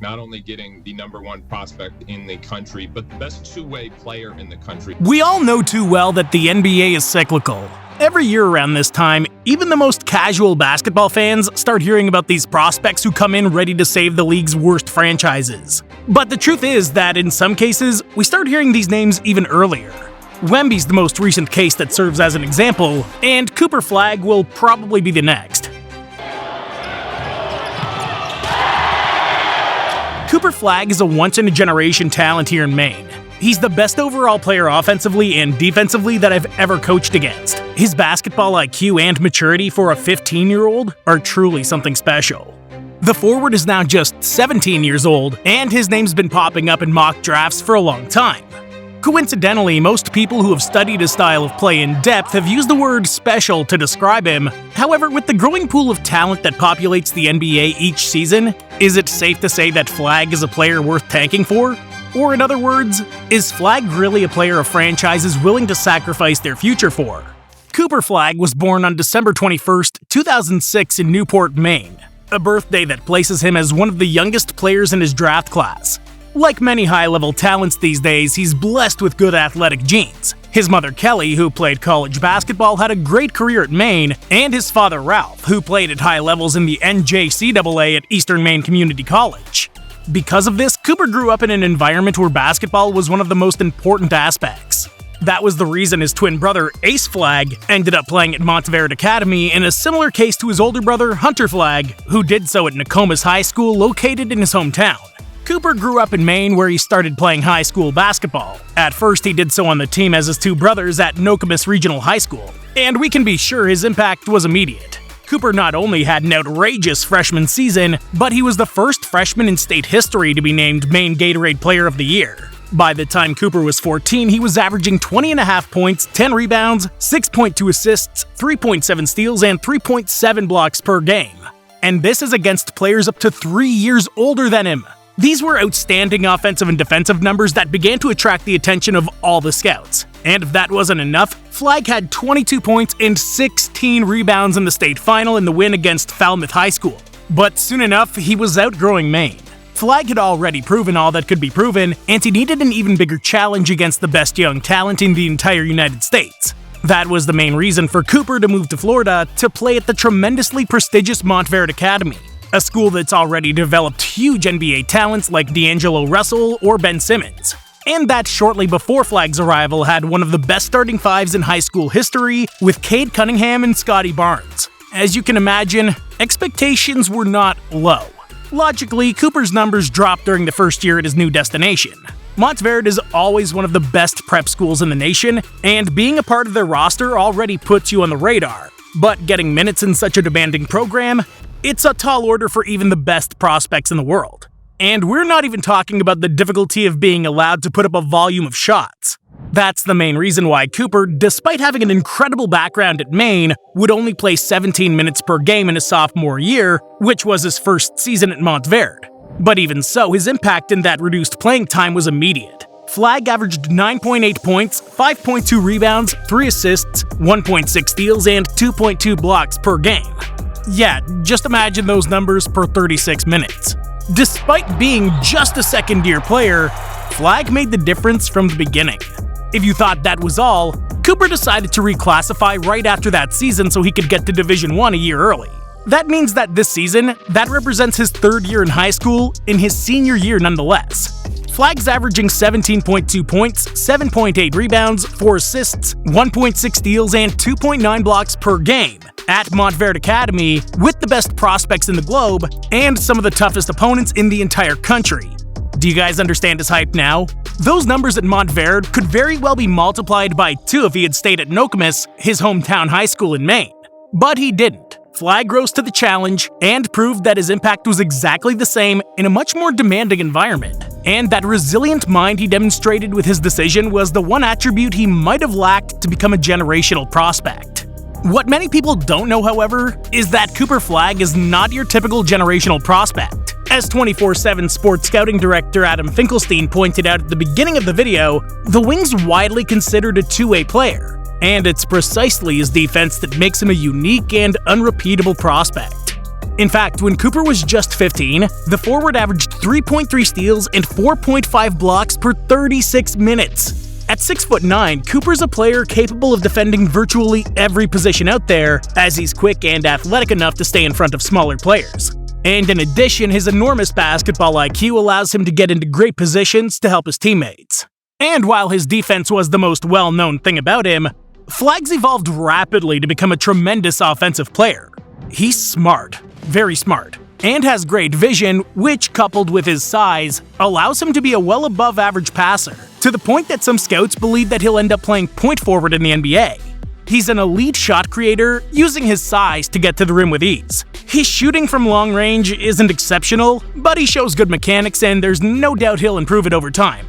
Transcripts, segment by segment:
not only getting the #1 prospect in the country, but the best two-way player in the country. We all know too well that the NBA is cyclical. Every year around this time, even the most casual basketball fans start hearing about these prospects who come in ready to save the league's worst franchises. But the truth is that in some cases, we start hearing these names even earlier. Wemby's the most recent case that serves as an example, and Cooper Flagg will probably be the next. Cooper Flagg is a once-in-a-generation talent here in Maine. He's the best overall player offensively and defensively that I've ever coached against. His basketball IQ and maturity for a 15-year-old are truly something special. The forward is now just 17 years old, and his name's been popping up in mock drafts for a long time. Coincidentally, most people who have studied his style of play in depth have used the word special to describe him. However, with the growing pool of talent that populates the NBA each season, is it safe to say that Flagg is a player worth tanking for? Or in other words, is Flagg really a player a franchise is willing to sacrifice their future for? Cooper Flagg was born on December 21st, 2006 in Newport, Maine, a birthday that places him as one of the youngest players in his draft class. Like many high-level talents these days, he's blessed with good athletic genes. His mother Kelly, who played college basketball, had a great career at Maine, and his father Ralph, who played at high levels in the NJCAA at Eastern Maine Community College. Because of this, Cooper grew up in an environment where basketball was one of the most important aspects. That was the reason his twin brother, Ace Flagg, ended up playing at Monteverde Academy in a similar case to his older brother, Hunter Flagg, who did so at Nokomis High School located in his hometown. Cooper grew up in Maine where he started playing high school basketball. At first, he did so on the team as his two brothers at Nokomis Regional High School, and we can be sure his impact was immediate. Cooper not only had an outrageous freshman season, but he was the first freshman in state history to be named Maine Gatorade Player of the Year. By the time Cooper was 14, he was averaging 20.5 points, 10 rebounds, 6.2 assists, 3.7 steals, and 3.7 blocks per game. And this is against players up to 3 years older than him. These were outstanding offensive and defensive numbers that began to attract the attention of all the scouts. And if that wasn't enough, Flagg had 22 points and 16 rebounds in the state final in the win against Falmouth High School. But soon enough, he was outgrowing Maine. Flagg had already proven all that could be proven, and he needed an even bigger challenge against the best young talent in the entire United States. That was the main reason for Cooper to move to Florida to play at the tremendously prestigious Monteverde Academy, a school that's already developed huge NBA talents like D'Angelo Russell or Ben Simmons, and that shortly before Flagg's arrival had one of the best starting fives in high school history with Cade Cunningham and Scotty Barnes. As you can imagine, expectations were not low. Logically, Cooper's numbers dropped during the first year at his new destination. Monteverde is always one of the best prep schools in the nation, and being a part of their roster already puts you on the radar. But getting minutes in such a demanding program, it's a tall order for even the best prospects in the world. And we're not even talking about the difficulty of being allowed to put up a volume of shots. That's the main reason why Cooper, despite having an incredible background at Maine, would only play 17 minutes per game in his sophomore year, which was his first season at Monteverde. But even so, his impact in that reduced playing time was immediate. Flagg averaged 9.8 points, 5.2 rebounds, 3 assists, 1.6 steals, and 2.2 blocks per game. Yeah, just imagine those numbers per 36 minutes. Despite being just a second-year player, Flagg made the difference from the beginning. If you thought that was all, Cooper decided to reclassify right after that season so he could get to Division I a year early. That means that this season, that represents his third year in high school, in his senior year nonetheless. Flagg's averaging 17.2 points, 7.8 rebounds, 4 assists, 1.6 steals, and 2.9 blocks per game at Monteverde Academy with the best prospects in the globe and some of the toughest opponents in the entire country. Do you guys understand his hype now? Those numbers at Monteverde could very well be multiplied by 2 if he had stayed at Nokomis, his hometown high school in Maine. But he didn't. Flagg rose to the challenge and proved that his impact was exactly the same in a much more demanding environment. And that resilient mind he demonstrated with his decision was the one attribute he might have lacked to become a generational prospect. What many people don't know, however, is that Cooper Flagg is not your typical generational prospect. As 24/7 sports scouting director Adam Finkelstein pointed out at the beginning of the video, the wing's widely considered a two-way player, and it's precisely his defense that makes him a unique and unrepeatable prospect. In fact, when Cooper was just 15, the forward averaged 3.3 steals and 4.5 blocks per 36 minutes. At 6'9", Cooper's a player capable of defending virtually every position out there, as he's quick and athletic enough to stay in front of smaller players. And in addition, his enormous basketball IQ allows him to get into great positions to help his teammates. And while his defense was the most well-known thing about him, Flagg's evolved rapidly to become a tremendous offensive player. He's smart, very smart, and has great vision, which, coupled with his size, allows him to be a well above average passer, to the point that some scouts believe that he'll end up playing point forward in the NBA. He's an elite shot creator, using his size to get to the rim with ease. His shooting from long range isn't exceptional, but he shows good mechanics and there's no doubt he'll improve it over time.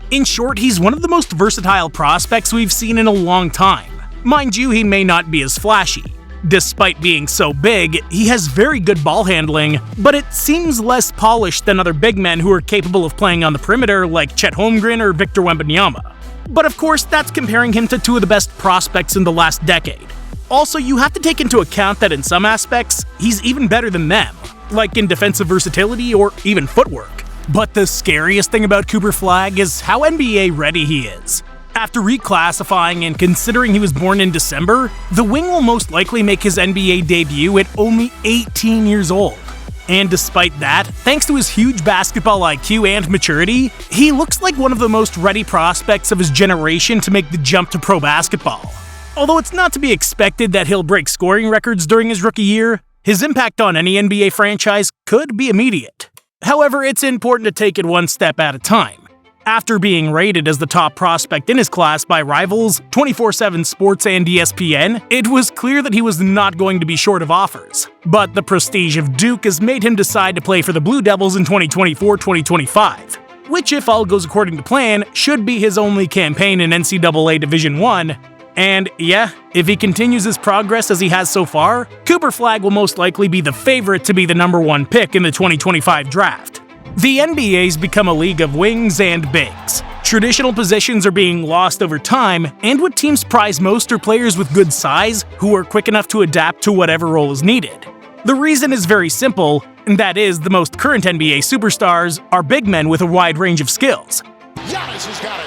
In short, he's one of the most versatile prospects we've seen in a long time. Mind you, he may not be as flashy. Despite being so big, he has very good ball handling, but it seems less polished than other big men who are capable of playing on the perimeter like Chet Holmgren or Victor Wembanyama. But of course, that's comparing him to two of the best prospects in the last decade. Also, you have to take into account that in some aspects, he's even better than them, like in defensive versatility or even footwork. But the scariest thing about Cooper Flagg is how NBA ready he is. After reclassifying and considering he was born in December, the wing will most likely make his NBA debut at only 18 years old. And despite that, thanks to his huge basketball IQ and maturity, he looks like one of the most ready prospects of his generation to make the jump to pro basketball. Although it's not to be expected that he'll break scoring records during his rookie year, his impact on any NBA franchise could be immediate. However, it's important to take it one step at a time. After being rated as the top prospect in his class by rivals, 24/7 Sports and ESPN, it was clear that he was not going to be short of offers. But the prestige of Duke has made him decide to play for the Blue Devils in 2024-2025, which, if all goes according to plan, should be his only campaign in NCAA Division I. And yeah, if he continues his progress as he has so far, Cooper Flagg will most likely be the favorite to be the #1 pick in the 2025 draft. The NBA's become a league of wings and bigs. Traditional positions are being lost over time, and what teams prize most are players with good size who are quick enough to adapt to whatever role is needed. The reason is very simple, and that is the most current NBA superstars are big men with a wide range of skills. Giannis has got it.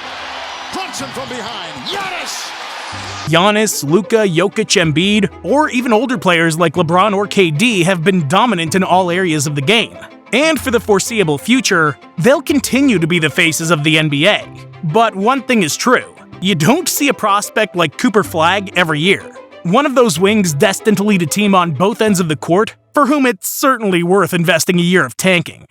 Brunson from behind. Giannis, Luka, Jokic, Embiid, or even older players like LeBron or KD have been dominant in all areas of the game. And for the foreseeable future, they'll continue to be the faces of the NBA. But one thing is true, you don't see a prospect like Cooper Flagg every year. One of those wings destined to lead a team on both ends of the court, for whom it's certainly worth investing a year of tanking.